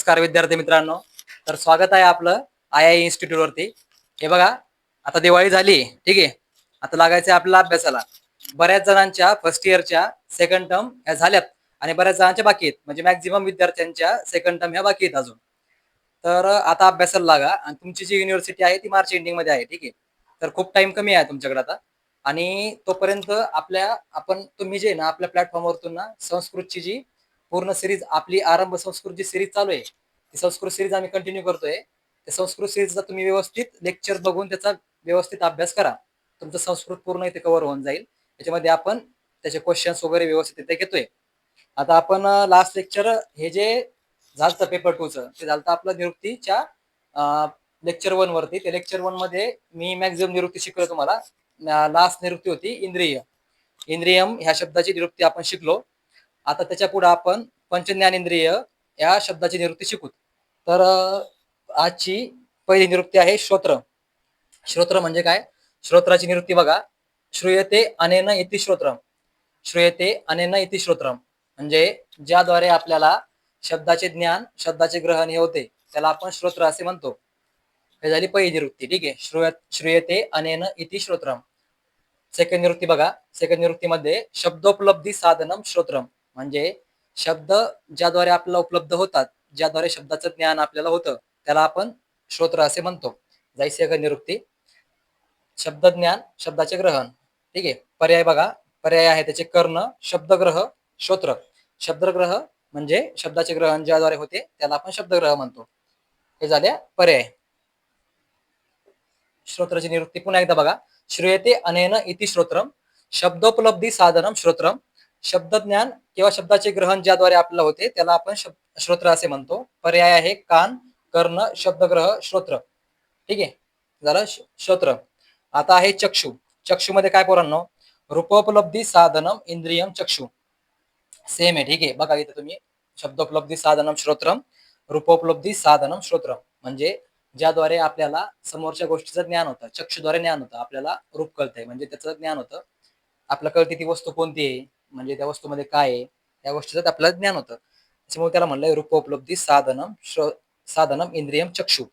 नमस्कार विद्यार्थी मित्रांनो. तर स्वागत आहे आपलं आय इन्स्टिट्यूट वरती. हे बघा, आता दिवाळी झाली, ठीक आहे. आता लागायचं आपल्याला अभ्यासाला. बऱ्याच जणांच्या फर्स्ट इयरच्या सेकंड टर्म ह्या झाल्यात आणि बऱ्याच जणांच्या बाकी आहेत. म्हणजे मॅक्झिमम विद्यार्थ्यांच्या सेकंड टर्म ह्या बाकी आहेत अजून. तर आता अभ्यासाला लागा आणि तुमची जी युनिव्हर्सिटी आहे ती मार्च एंडिंग मध्ये आहे, ठीक आहे. तर खूप टाइम कमी आहे तुमच्याकडे आता आणि तोपर्यंत तुम्ही जे ना आपल्या प्लॅटफॉर्मवरतून ना संस्कृतची जी पूर्ण सिरीज आपली आरंभ संस्कृत जी सिरीज चालू आहे ती संस्कृत सिरीज आम्ही कंटिन्यू करतोय. त्या संस्कृत सिरीजचा तुम्ही व्यवस्थित लेक्चर बघून त्याचा व्यवस्थित अभ्यास करा. तुमचं संस्कृत पूर्ण इथे कव्हर होऊन जाईल. त्याच्यामध्ये आपण त्याचे क्वेश्चन्स वगैरे व्यवस्थित इथे घेतोय. आता आपण लास्ट लेक्चर हे जे झालं पेपर 2 चं ते झालं आपलं निरुक्तीच्या लेक्चर 1 वरती. ते लेक्चर 1 मध्ये मी मॅक्झिमम निरुक्ती शिकलो तुम्हाला. लास्ट निरुक्ती होती इंद्रिय. इंद्रियम ह्या शब्दाची निरुक्ती आपण शिकलो. आता त्याच्या पुढे आपण पंचज्ञानेंद्रिय या शब्दाची निरुक्ती शिकू. तर आजची पहिली निरुक्ती आहे श्रोत्र. श्रोत्र म्हणजे काय? श्रोत्राची निरुक्ती बघा. श्रूयते अनेन इति श्रोत्रम. श्रूयते अनेन इति श्रोत्रम म्हणजे ज्याद्वारे आपल्याला शब्दाचे ज्ञान, शब्दाचे ग्रहण हे होते त्याला आपण श्रोत्र असे म्हणतो. हे झाली पहिली निरुक्ती, ठीक आहे. श्रूयते अनेन इति श्रोत्रम. सेकंड निरुक्ती बघा. सेकंड निरुक्तीमध्ये शब्दोपलब्धी साधनम श्रोत्रम म्हणजे शब्द ज्याद्वारे आपल्याला उपलब्ध होतात, ज्याद्वारे शब्दाचं ज्ञान आपल्याला होतं त्याला आपण श्रोत्र असे म्हणतो. जाई सेकंड निरुक्ती. शब्दज्ञान, शब्दाचे ग्रहण, ठीक आहे. पर्याय बघा. पर्याय आहे त्याचे कर्ण, शब्दग्रह, श्रोत्र. शब्दग्रह म्हणजे शब्दाचे ग्रहण ज्याद्वारे होते त्याला आपण शब्दग्रह म्हणतो. हे झाल्या पर्याय. श्रोत्राची निरुक्ती पुन्हा एकदा बघा. श्रूयते अनेन इति श्रोत्रम शब्दोपलब्धी साधनम श्रोत्रम. शब्दज्ञान किंवा शब्दाचे ग्रहण ज्याद्वारे आपल्याला होते त्याला आपण श्रोत्र असे म्हणतो. पर्याय आहे कान, कर्ण, शब्दग्रह, श्रोत्र, ठीक आहे. झालं श्रोत्र. आता आहे चक्षु. चक्षु मध्ये काय पोरांनो? रूपोपलब्धी साधनम इंद्रियम चक्षु. सेम आहे, ठीक आहे. बघा इथे तुम्ही शब्दोपलब्धी साधनम श्रोत्रम, रूपोपलब्धी साधनम श्रोत्रम म्हणजे ज्याद्वारे आपल्याला समोरच्या गोष्टीचं ज्ञान होतं. चक्षुद्वारे ज्ञान होतं. आपल्याला रूप कळतंय म्हणजे त्याचं ज्ञान होतं. आपल्याला कळते ती वस्तू कोणती आहे, म्हणजे त्या वस्तूमध्ये काय आहे, या गोष्टीचं आपल्याला ज्ञान होतं. त्याच्यामुळे त्याला म्हणलंय रूपोपलब्धी साधनम साधनम इंद्रियम चक्षु.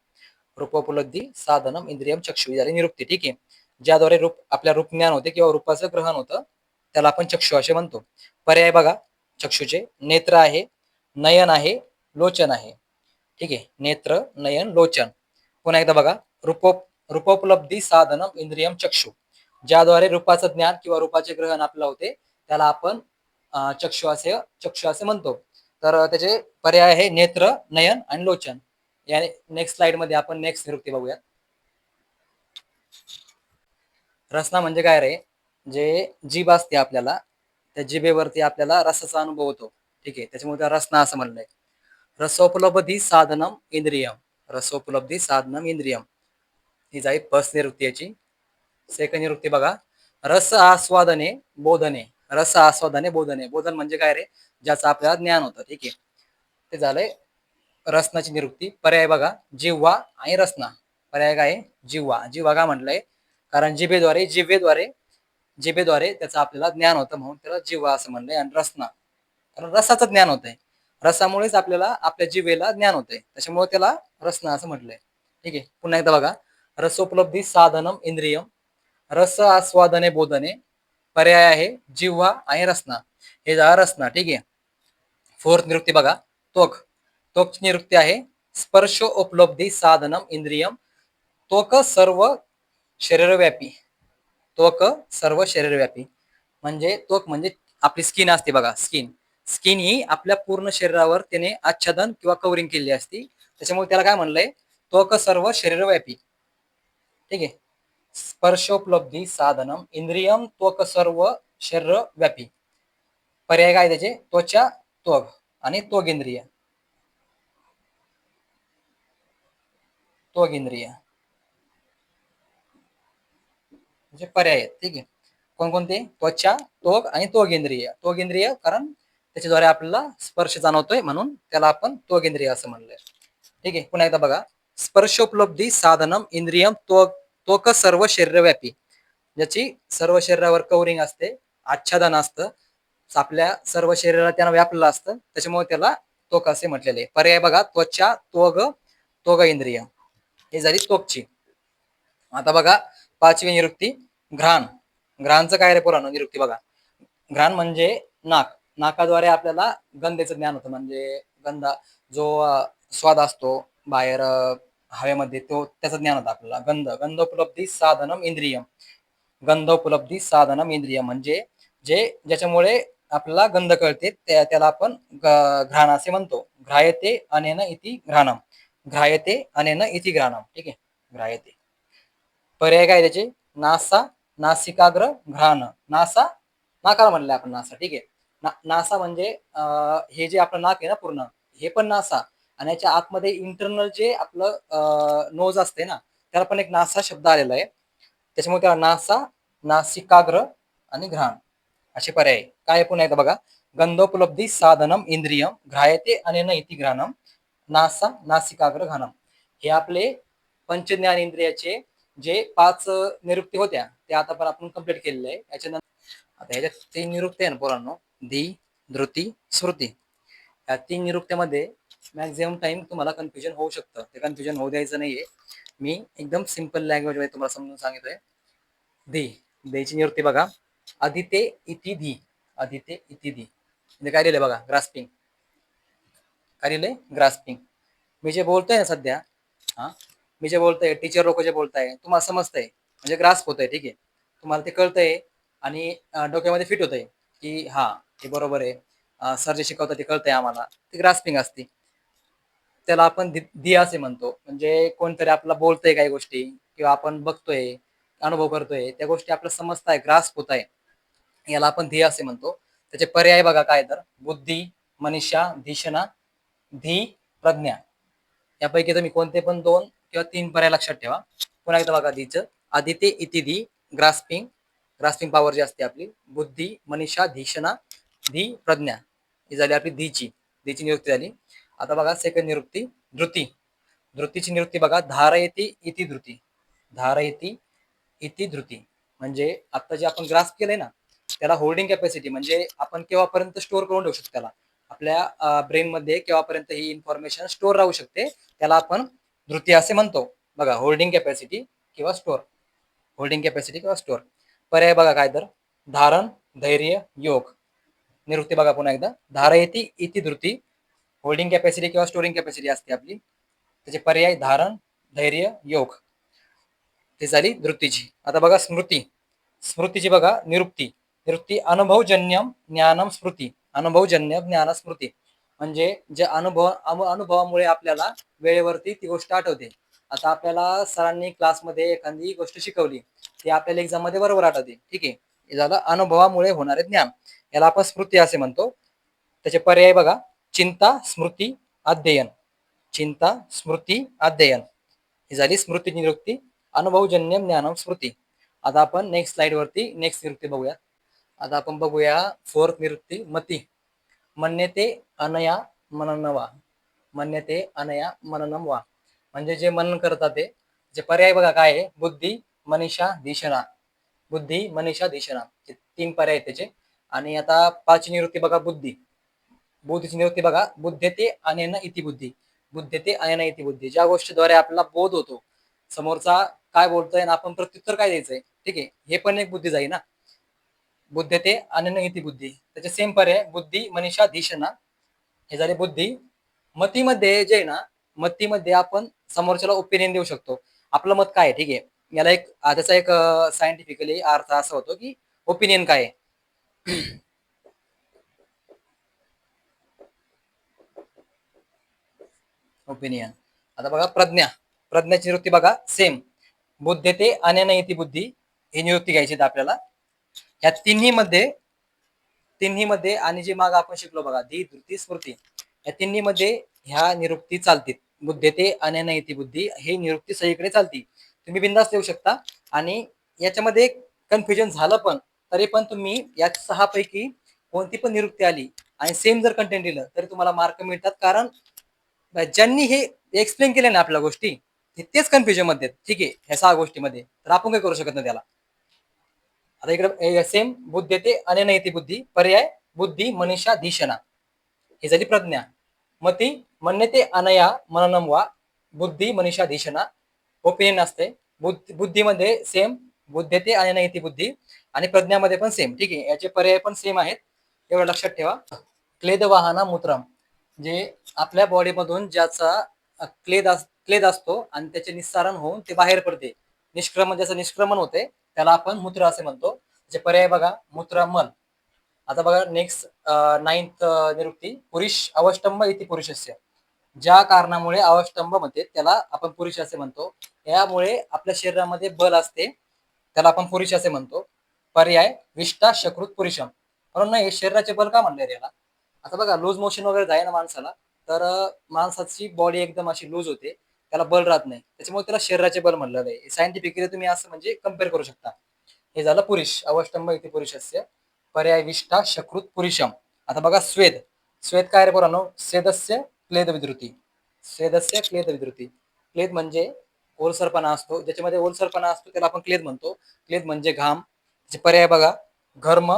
रूपोपलब्धी साधनम इंद्रियम चक्षु झाली निरुक्ती, ठीक आहे. ज्याद्वारे आपल्या रूप ज्ञान होते किंवा रूपाचं ग्रहण होतं त्याला आपण चक्षु असे म्हणतो. पर्याय बघा. चक्षुचे नेत्र आहे, नयन आहे, लोचन आहे, ठीक आहे. नेत्र, नयन, लोचन. पुन्हा एकदा बघा. रूपोपलब्धी साधनम इंद्रियम चक्षु ज्याद्वारे रूपाचं ज्ञान किंवा रूपाचे ग्रहण आपल्याला होते त्याला आपण चक्षु असे म्हणतो. तर त्याचे पर्याय आहे नेत्र, नयन आणि लोचन. या नेक्स्ट स्लाइड मध्ये आपण नेक्स्ट निरुक्ती बघूया. रसना म्हणजे काय रे? जे जीभ असते आपल्याला, त्या जिभेवरती आपल्याला रसाचा अनुभव होतो, ठीक आहे. त्याच्यामुळे त्या रसना असं म्हणलंय. रसोपलब्धी साधनम इंद्रियम. रसोपलब्धी साधनम इंद्रियम ही जाईल फर्स्ट निरुक्ती याची. सेकंड निरुक्ती बघा. रस आस्वादने बोधने. रस आस्वादने बोधने. बोधन म्हणजे काय रे? ज्याचं आपल्याला ज्ञान होतं, ठीक आहे. ते झालंय रसनाची निरुक्ती. पर्याय बघा. जिव्हा आणि रसना. पर्याय काय? जिव्हा. जिव्हा का म्हटलंय? कारण जिभेद्वारे त्याचं आपल्याला ज्ञान होतं म्हणून त्याला जिव्हा असं म्हणलंय. आणि रसना कारण रसाचं ज्ञान होतंय. रसामुळेच आपल्याला आपल्या जिभेला ज्ञान होतंय, त्याच्यामुळे त्याला रसना असं म्हटलंय, ठीक आहे. पुन्हा एकदा बघा. रसोपलब्धी साधनम इंद्रियम, रस आस्वादने बोधने. पर्याय आहे जिव्हा आणि रसना. हे झाला रसना, ठीक आहे. फोर्थ निरुक्ती बघा. त्वक. त्वक निरुक्ती आहे. स्पर्श उपलब्धी साधनम इंद्रियम त्वक सर्व शरीरव्यापी. त्वक सर्व शरीरव्यापी म्हणजे त्वक म्हणजे आपली स्किन असते बघा. स्किन ही आपल्या पूर्ण शरीरावर त्याने आच्छादन किंवा कव्हरिंग केलेली असते. त्याच्यामुळे त्याला काय म्हणलंय? त्वक सर्व शरीरव्यापी, ठीक आहे. स्पर्शोपलब्धी साधनम इंद्रियम त्वक सर्व शरीरव्यापी. पर्याय काय त्याचे? त्वचा, त्वग आणि त्वगेंद्रिय. त्वगेंद्रिय म्हणजे पर्याय आहेत, ठीक आहे. कोणकोणते? त्वचा, त्वग आणि त्वगेंद्रिय. त्वगेंद्रिय कारण त्याच्याद्वारे आपल्याला स्पर्श जाणवतोय म्हणून त्याला आपण त्वगेंद्रिय असं म्हणलंय, ठीक आहे. पुन्हा एकदा बघा. स्पर्शोपलब्धी साधनम इंद्रियम त्वक सर्व शरीरव्यापी ज्याची सर्व शरीरावर कव्हरिंग असते, आच्छादन असतं, आपल्या सर्व शरीराला त्यानं व्यापलेलं असतं, त्याच्यामुळे त्याला त्वक असे म्हटलेले. पर्याय बघा, त्वचा, त्वग, त्वग इंद्रिय. हे झाली त्वकची. आता बघा पाचवी निरुक्ती, घ्राण. घ्राणचं काय रे पोरांनो निरुक्ती बघा. घ्राण म्हणजे नाक. नाकाद्वारे आपल्याला गंधेचं ज्ञान होतं, म्हणजे गंध जो स्वाद असतो बाहेर हवेमध्ये, तो त्याचं ज्ञान होतं आपल्याला. गंध, गंधोपलब्धी साधनम इंद्रियम. गंधोपलब्धी साधनम इंद्रियम म्हणजे जे ज्याच्यामुळे आपल्याला गंध कळते त्याला आपण घ्राण असे म्हणतो. घ्रायते अनेन इति घ्राणम. घ्रायते अनेन इति घ्राणम. ठीक आहे, घ्रायते. पर्याय काय त्याचे, नासा, नासिकाग्र, घ्राण. नासा, नाकाला म्हणलं आपण नासा. ठीक आहे, नासा म्हणजे हे जे आपलं नाक आहे ना पूर्ण, हे पण नासा. आणि याच्या आतमध्ये इंटरनल जे आपलं नोज असते ना, त्याला पण एक नासा शब्द आलेला आहे. त्याच्यामुळे त्याला नासा, नासिकाग्र आणि घ्राण असे पर्याय. काय पुन्हा एकदा बघा, गंधोपलब्धी साधनम इंद्रियम, घ्रायते अनेन इति घ्राणम, नासा, नासिकाग्र, घ्राणम. हे आपले पंचज्ञान इंद्रियाचे जे 5 निरुक्ती होत्या त्या आता पण आपण कंप्लीट केलेले आहे. याच्यानंतर आता ह्याच्यात 3 निरुक्ती आहे ना पोरांनो, धी, धृती, स्मृती. या 3 निरुक्त्यामध्ये मॅक्झिमम टाइम तुम्हाला कन्फ्युजन होऊ शकतं. ते कन्फ्युजन होऊ द्यायचं नाहीये. मी एकदम सिंपल लँग्वेज मध्ये तुम्हाला समजून सांगितलंय. धी, देची निरुक्ती बघा, अदिते इति धी. अदिते इति धी म्हणजे काय लिहिलंय बघा, ग्रास्पिंग. काय लिहिलंय, ग्रास्पिंग. मी जे बोलतोय ना सध्या, हा मी जे बोलतोय, टीचर लोक जे बोलताय तुम्हाला समजतंय, म्हणजे ग्रास्प होतंय. ठीक आहे, तुम्हाला ते कळतंय आणि डोक्यामध्ये फिट होतंय की हा हे बरोबर आहे, सर जे शिकवतात ते कळतंय आम्हाला. ते ग्रास्पिंग असते. त्याला आपण धी असे म्हणतो. म्हणजे कोणतरी आपल्याला बोलतंय काही गोष्टी, किंवा आपण बघतोय, अनुभव करतोय, त्या गोष्टी आपल्याला समजताय, ग्रास्प होत आहे, याला आपण ध्येय असे म्हणतो. त्याचे पर्याय बघा काय तर, बुद्धी, मनीषा, धिषणा, धी, प्रज्ञा. यापैकी तुम्ही कोणते पण 2 किंवा 3 पर्याय लक्षात ठेवा. पुन्हा एकदा बघा, धीचं आदिते इति धी, ग्रास्पिंग, ग्रास्पिंग पॉवर जी असते आपली. बुद्धी, मनीषा, धिषणा, धी, प्रज्ञा. ही झाली आपली धीची निरुक्ती झाली. आता बघा सेकंड निरुक्ती, धृती. धृतीची निरुक्ती बघा, धारयति इति धृती. धारयति इति धृती म्हणजे आता जे आपण ग्रास्प केलंय ना, त्याला होल्डिंग कॅपॅसिटी, म्हणजे आपण केव्हापर्यंत स्टोअर करून ठेवू शकतो त्याला, आपल्या ब्रेन मध्ये केव्हापर्यंत ही इन्फॉर्मेशन स्टोअर राहू शकते, त्याला आपण धृती असे म्हणतो. बघा, होल्डिंग कॅपॅसिटी किंवा स्टोअर. होल्डिंग कॅपॅसिटी किंवा स्टोअर. पर्याय बघा काय तर, धारण, धैर्य, योग. निरुक्ती बघा पुन्हा एकदा, धारयति इति धृती, होल्डिंग कॅपॅसिटी किंवा स्टोरिंग कॅपॅसिटी असते आपली. त्याचे पर्याय धारण, धैर्य, योग. ती झाली धृतीची. आता बघा स्मृती. स्मृतीची बघा निरुक्ती. निरुक्ती, अनुभवजन्यम ज्ञानम स्मृती. अनुभवजन्य ज्ञान स्मृती म्हणजे जे अनुभवामुळे आपल्याला वेळेवरती ती गोष्ट आठवते. आता आपल्याला सरांनी क्लासमध्ये एखादी गोष्ट शिकवली, ती आपल्याला एक्झाम मध्ये बरोबर आठवते. ठीक आहे, हे झालं अनुभवामुळे होणारे ज्ञान, याला आपण स्मृती असे म्हणतो. त्याचे पर्याय बघा, चिंता, स्मृती, अध्ययन. चिंता, स्मृती, अध्ययन. ही झाली स्मृती निरुक्ती, अनुभवजन्य ज्ञानम स्मृती. आता आपण नेक्स्ट स्लाइड वरती नेक्स्ट निरुक्ती बघूया. आता आपण बघूया फोर्थ निरुक्ती, मती. मन्यते अनया मननवा. मन्यते अनया मननम वा म्हणजे जे मनन करतात ते. जे पर्याय बघा काय आहे, बुद्धी, मनीषा, धिषणा. बुद्धी, मनीषा, धिषणा हे 3 पर्याय आहेत त्याचे. आणि आता 5वी निरुक्ती बघा, बुद्धी. बुद्धीची निरुक्ती बघा, बुद्धते अनेन इति बुद्धी. बुद्धते अनेन इति बुद्धी, ज्या गोष्टीद्वारे आपल्याला बोध होतो, समोरचा काय बोलतोय आणि आपण प्रत्युत्तर काय द्यायचंय. ठीक आहे, हे पण एक बुद्धी जाई ना. बुद्धते अनेन इति बुद्धी. त्याचे सेम पर्याय, बुद्धी, मनीषा, धिषणा. हे झाले बुद्धी. मतीमध्ये जे आहे ना, मतीमध्ये आपण समोरच्याला ओपिनियन देऊ शकतो, आपलं मत काय आहे. ठीक आहे, याला एक त्याचा एक सायंटिफिकली अर्थ असा होतो की ओपिनियन काय आहे. ओपिनियन. आता बघा प्रज्ञा. प्रज्ञाची निरुक्ती बघा सेम, बुद्धते अनेन इति बुद्धी. ही निरुक्ती घ्यायची आपल्याला. या तिन्ही मध्ये आणि जे माग आपण शिकलो बघा, धी, धृती, स्मृती, या तिन्ही मध्ये ह्या निरुक्ती चालतील. बुद्धते अनेन इति बुद्धी हे निरुक्ती सगळीकडे चालती. तुम्ही बिंदास देऊ शकता. आणि याच्यामध्ये कन्फ्युजन झालं पण तरी पण तुम्ही या 6 पैकी कोणती पण निरुक्ती आली आणि सेम जर कंटेंट दिलं तरी तुम्हाला मार्क मिळतात. कारण ज्यांनी हे एक्सप्लेन केले ना आपल्या गोष्टी, तेच कन्फ्युजन मध्ये. ठीक आहे, ह्या 6 गोष्टीमध्ये तर आपण काय करू शकत नाही त्याला. आता इकडे सेम, बुद्धते अनेन इति बुद्धी. पर्याय बुद्धी, मनीषा, धिषणा. ही झाली प्रज्ञा. मती मन्यते अनया मननम वा बुद्धी मनीषा धिषणा ओपिनियन असते. बुद्धीमध्ये सेम बुद्धते आणि इति बुद्धी आणि प्रज्ञामध्ये पण सेम. ठीक आहे, याचे पर्याय पण सेम आहेत, एवढं लक्षात ठेवा. क्लेद वाहना मूत्रम, जे आपल्या बॉडीमधून ज्याचा क्लेद असतो आणि त्याचे निस्सारण होऊन ते बाहेर पडते, निष्क्रमण, ज्याचं निष्क्रमण होते त्याला आपण मूत्र असे म्हणतो. त्याचे पर्याय बघा, मूत्र मल. आता बघा नेक्स्ट 9th निरुक्ती, पुरुष अवष्टंब इति पुरुषस्य, ज्या कारणामुळे अवष्टंब म्हणते त्याला आपण पुरुष असे म्हणतो. यामुळे आपल्या शरीरामध्ये बल असते, त्याला आपण पुरुष असे म्हणतो. पर्याय विष्टा शकृत पुरुषम, म्हणून हे शरीराचे बल का म्हणले याला. आता बघा लूज मोशन वगैरे जाय ना माणसाला, तर माणसाची बॉडी एकदम अशी लूज होते, त्याला बल राहत नाही, त्याच्यामुळे त्याला शरीराचे बल म्हणलेलं आहे. सायंटिफिकली तुम्ही असं म्हणजे कम्पेअर करू शकता. हे झालं पुरुष अवष्टंब इथे पुरुषस्य. पर्याय विष्टा शकृत पुरुषम. आता बघा स्वेद, स्वेद काय रे पोरांनो, स्वेदस्य क्लेद विद्रुती, स्वेदस्य क्लेद विद्रुती. क्लेद म्हणजे ओलसरपणा असतो, ज्याच्यामध्ये ओलसरपणा असतो त्याला आपण क्लेद म्हणतो. क्लेद म्हणजे घाम. त्याचे पर्याय बघा, घर्म,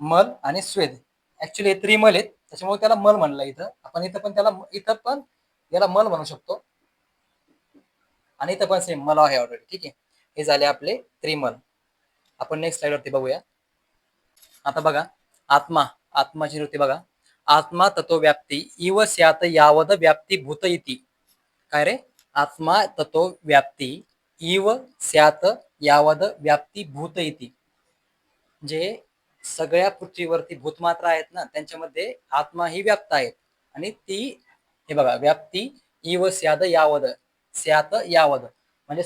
मल आणि स्वेद. ऍक्च्युली हे त्रिमल आहेत, त्याच्यामुळे त्याला मल म्हणलं. इथं आपण इथं पण याला मल म्हणू शकतो आणि इथं पण सेम मल आहे ऑलरेडी. ठीक आहे, हे झाले आपले त्रिमल. आपण नेक्स्ट स्लाइड वरती बघूया. आता बघा आत्मा, आत्माची वृत्ती बघा. आत्मा तत्व व्याप्ती इव स्यात यावद व्याप्ती भूत इति. काय रे, आत्मा तत्व व्याप्ती इव स्यात यावद व्याप्ती भूत इति, जे सगळ्या पृथ्वीवरती भूतमात्रा आहेत ना त्यांच्यामध्ये आत्मा ही व्याप्त आहे. आणि ती, हे बघा, व्याप्ती इव स्याद यावद, स्यात यावद म्हणजे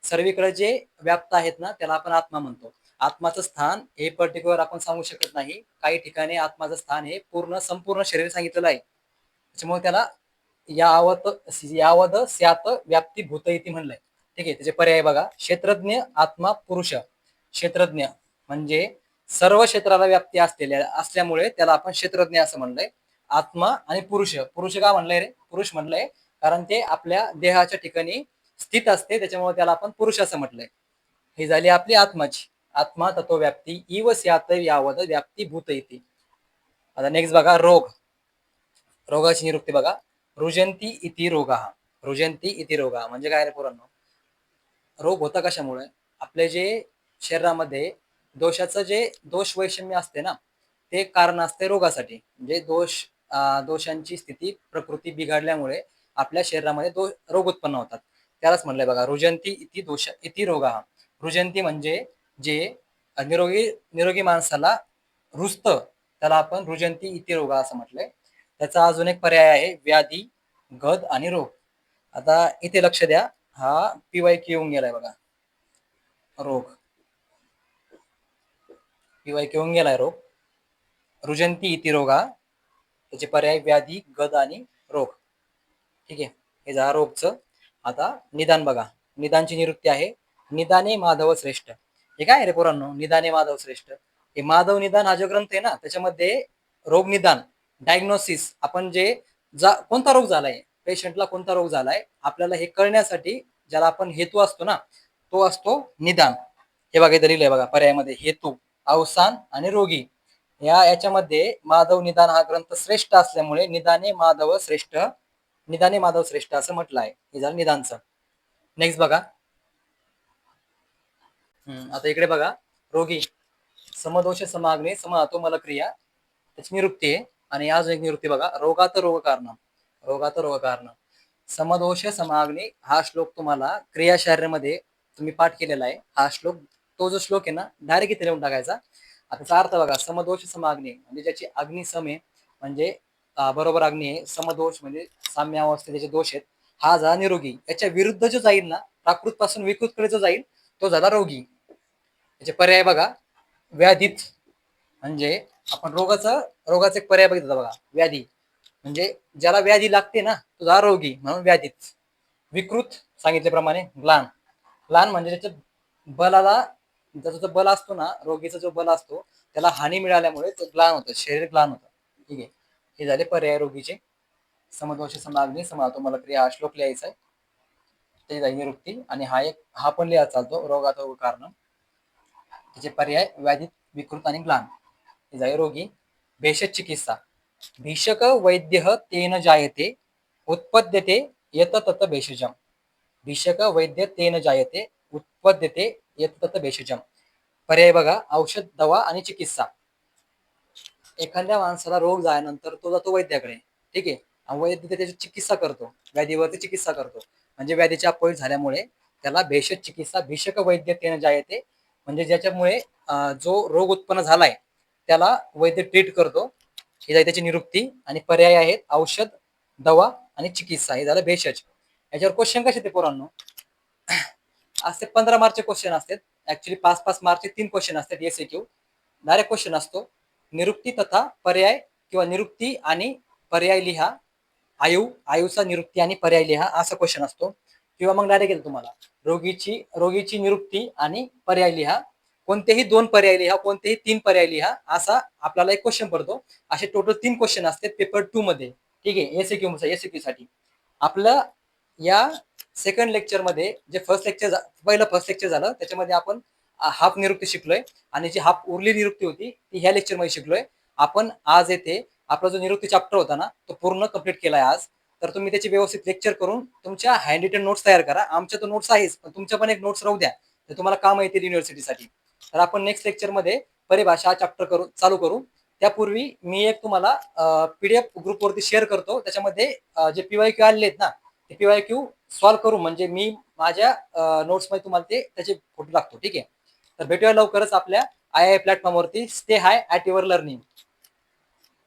सर्वीकडे जे व्याप्त आहेत ना त्याला आपण आत्मा म्हणतो. आत्माचं स्थान हे पर्टिक्युलर आपण सांगू शकत नाही, काही ठिकाणी आत्माचं स्थान हे संपूर्ण शरीर सांगितलेलं आहे, त्याच्यामुळे त्याला यावद स्यात व्याप्ती भूत इति म्हणलंय. ठीक आहे, त्याचे पर्याय बघा, क्षेत्रज्ञ आत्मा पुरुष. क्षेत्रज्ञ म्हणजे सर्व क्षेत्राला व्याप्ती असल्यामुळे त्याला आपण क्षेत्रज्ञ असं म्हणलंय. आत्मा आणि पुरुष, पुरुष का म्हणलंय रे, पुरुष म्हणलंय कारण ते आपल्या देहाच्या ठिकाणी स्थित असते, त्याच्यामुळे त्याला आपण पुरुष असं म्हटलंय. ही झाली आपली आत्माची. आत्मा तत्व व्याप्ती इव स्यात यावद व्याप्ती भूत इति. आता नेक्स्ट बघा रोग, रोगाची निरुक्ती बघा. रुजंती इति रोगा, रुजंती इति रोगा म्हणजे काय रे पोरांनो, रोग होता कशामुळे, आपले जे शरीरामध्ये दोषाचं जे दोष वैषम्य असते ना ते कारण असते रोगासाठी. म्हणजे दोषांची स्थिती प्रकृती बिघडल्यामुळे आपल्या शरीरामध्ये रोग उत्पन्न होतात, त्यालाच म्हणलंय बघा रुजंती इति दोष इति रोगा. रुजंती म्हणजे जे निरोगी माणसाला रुजत त्याला आपण रुजंती इति रोगा असं म्हटलंय. त्याचा अजून एक पर्याय आहे व्याधी, गद आणि रोग. आता इथे लक्ष द्या, हा PYQ येऊन गेलाय बघा, रोग, PYQ येऊन गेलाय रोग. रुजंती इति रोगा, त्याचे पर्याय व्याधी, गद आणि रोग. ठीक आहे, हे झालं रोगचं. आता निदान बघा, निदानची निवृत्ती आहे. निदाने माधव श्रेष्ठ. हे काय रे पोरांनो, निदाने माधव श्रेष्ठ, हे माधव निदान हा जो ग्रंथ आहे ना त्याच्यामध्ये रोग निदान, डायग्नोसिस, आपण जे कोणता रोग झालाय, पेशंटला कोणता रोग झालाय आपल्याला हे कळण्यासाठी ज्याला आपण हेतू असतो ना तो असतो निदान. हे बघा इथे लिहिलंय बघा पर्यायामध्ये, हेतू, अवसान आणि रोगी. याच्यामध्ये माधव निदान हा ग्रंथ श्रेष्ठ असल्यामुळे निदाने माधव श्रेष्ठ, निदाने माधव श्रेष्ठ असं म्हटलं आहे. हे झालं निदानचं. नेक्स्ट बघा, आता इकडे बघा रोगी, समदोष समाग्ने समातो मलक्रिया, त्याची निरुक्ती आहे. आणि अजून एक निरुक्ती बघा, रोगात रोग कारण, रोगात रोग कारण. समदोष समाग्ने हा श्लोक तुम्हाला क्रियाशास्त्रामध्ये तुम्ही पाठ केलेला आहे. हा श्लोक, तो जो श्लोक आहे ना डायरेक्ट इथे लिहून टाकायचा. आता त्याचा अर्थ बघा, समदोष समाग्ने म्हणजे ज्याची अग्नी समे, म्हणजे बरोबर अग्नी आहे, समदोष म्हणजे साम्य अवस्थे त्याचे दोष आहेत, हा झाला निरोगी. याच्या विरुद्ध जो जाईल ना, प्राकृत पासून विकृतकडे जो जाईल तो झाला रोगी. याचे पर्याय बघा, व्याधीत म्हणजे आपण रोगाचा एक पर्याय बघितला बघा, व्याधी म्हणजे ज्याला व्याधी लागते ना तो झाला रोगी म्हणून व्याधीत. विकृत सांगितल्याप्रमाणे ग्लान, ग्लान म्हणजे त्याच्या बलाला, त्याचा जो बल असतो ना, रोगीचा जो बल असतो त्याला हानी मिळाल्यामुळे तो ग्लान होतं, शरीर ग्लान होतं. ठीक आहे, हे झाले पर्याय रोगीचे. समदोष समाग्नी समातो मला क्रिया हा श्लोक लिहायचा आहे, ते जाईल निरुक्ती. आणि हा पण लिहा चालतो, रोगात रोग कारण. त्याचे पर्याय व्याधित, विकृत आणि ग्लान. हे जाईल रोगी. भेषज चिकित्सा, भीषक वैद्य तेन जायते उत्पद्यते यत तत भेषजम. भीषक वैद्य तेन जायते उत्पद्यते यत तत भेषजम. पर्याय बघा, औषध, दवा आणि चिकित्सा. एखाद्या माणसाला रोग झाल्यानंतर तो जातो वैद्याकडे, ठीक आहे, आणि वैद्य त्याची चिकित्सा करतो, व्याधीवरती चिकित्सा करतो. म्हणजे व्याधीच्या अपयश झाल्यामुळे त्याला भेषज चिकित्सा, भीषक वैद्य तेन जायते, म्हणजे ज्याच्यामुळे जो रोग उत्पन्न झालाय त्याला वैद्य ट्रीट करतो. ही झाली त्याची निरुक्ती. आणि पर्याय आहेत औषध, दवा आणि चिकित्सा. हे झालं भेषज. याच्यावर क्वेश्चन कसे ते पोरांनो असते, 15 मार्कचे क्वेश्चन असतात. ऍक्च्युली 5-5 मार्कचे 3 क्वेश्चन असतात एसएक्यू. डायरेक्ट क्वेश्चन असतो, निरुक्ती तथा पर्याय किंवा निरुक्ती आणि पर्याय लिहा. आयुचा निरुक्ती आणि पर्याय लिहा असा क्वेश्चन असतो. किंवा मग डायरेक्ट येतो तुम्हाला, रोगीची निरुक्ती आणि पर्याय लिहा, कोणतेही 2 पर्याय लिहा, कोणतेही 3 पर्याय लिहा, असा आपल्याला एक क्वेश्चन पडतो. असे टोटल 3 क्वेश्चन असतात पेपर 2 मध्ये, ठीक आहे, एसएक्यू साठी. आपलं या सेकंड लेक्चर मध्ये जे फर्स्ट लेक्चर झालं त्याच्यामध्ये आपण हाफ निरुक्ती शिकलोय, आणि जी हाफ उरली निरुक्ती होती ती ह्या लेक्चर मध्ये शिकलोय आपण. आज येथे आपला जो निरुक्ती चॅप्टर होता ना तो पूर्ण कंप्लीट केलाय आज. तर तुम्ही त्याची व्यवस्थित लेक्चर करून तुमच्या हँड रिटन नोट्स तयार करा. आमच्या तर नोट्स आहेच, पण तुमच्या पण एक नोट्स राहू द्या, ते तुम्हाला काम येतील युनिव्हर्सिटीसाठी. तर आपण नेक्स्ट लेक्चर मध्ये परिभाषा चॅप्टर चालू करू. त्यापूर्वी मी एक तुम्हाला पीडीएफ ग्रुपवरती शेअर करतो. त्याच्यामध्ये जे पीवायक्यू आलेले आहेत ना, ते पीवायक्यू सॉल्व्ह करू, म्हणजे मी माझ्या नोट्स मध्ये तुम्हाला ते त्याचे फोटो टाकतो, ठीक आहे. तर भेटूया लवकरच आपल्या आय प्लॅटफॉर्मवरती. Stay high at your learning.